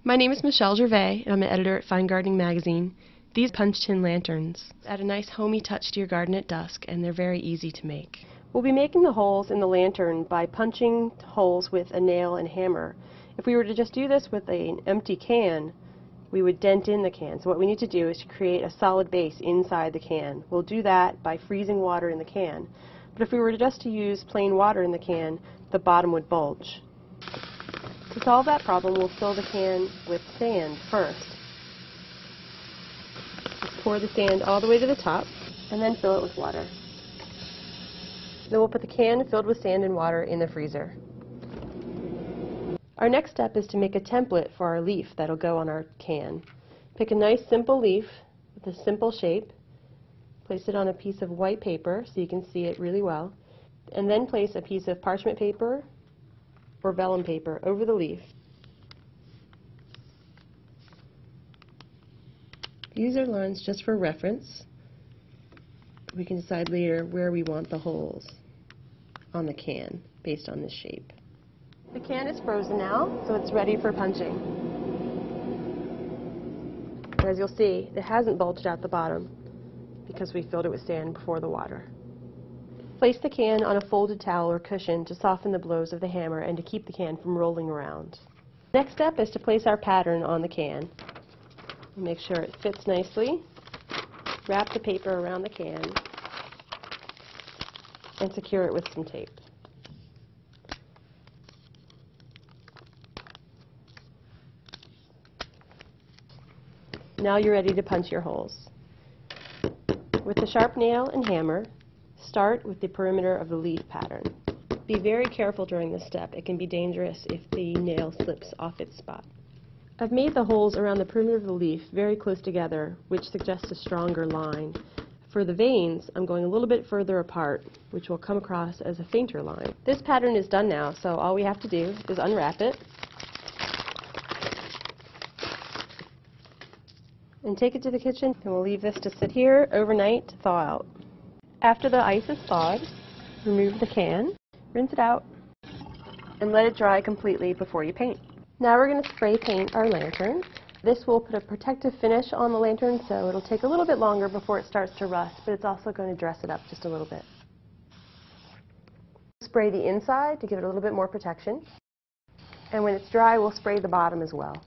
My name is Michelle Gervais, and I'm an editor at Fine Gardening Magazine. These punch tin lanterns add a nice homey touch to your garden at dusk, and they're very easy to make. We'll be making the holes in the lantern by punching holes with a nail and hammer. If we were to just do this with an empty can, we would dent in the can. So what we need to do is to create a solid base inside the can. We'll do that by freezing water in the can. But if we were just to use plain water in the can, the bottom would bulge. To solve that problem, we'll fill the can with sand first. Just pour the sand all the way to the top, and then fill it with water. Then we'll put the can filled with sand and water in the freezer. Our next step is to make a template for our leaf that'll go on our can. Pick a nice simple leaf with a simple shape, place it on a piece of white paper so you can see it really well, and then place a piece of parchment paper or vellum paper over the leaf. These are lines just for reference. We can decide later where we want the holes on the can based on this shape. The can is frozen now, so it's ready for punching. As you'll see, it hasn't bulged out the bottom because we filled it with sand before the water. Place the can on a folded towel or cushion to soften the blows of the hammer and to keep the can from rolling around. Next step is to place our pattern on the can. Make sure it fits nicely. Wrap the paper around the can and secure it with some tape. Now you're ready to punch your holes. With the sharp nail and hammer, start with the perimeter of the leaf pattern. Be very careful during this step. It can be dangerous if the nail slips off its spot. I've made the holes around the perimeter of the leaf very close together, which suggests a stronger line. For the veins, I'm going a little bit further apart, which will come across as a fainter line. This pattern is done now, so all we have to do is unwrap it and take it to the kitchen, and we'll leave this to sit here overnight to thaw out. After the ice is thawed, remove the can, rinse it out, and let it dry completely before you paint. Now we're going to spray paint our lantern. This will put a protective finish on the lantern, so it'll take a little bit longer before it starts to rust, but it's also going to dress it up just a little bit. Spray the inside to give it a little bit more protection, and when it's dry, we'll spray the bottom as well.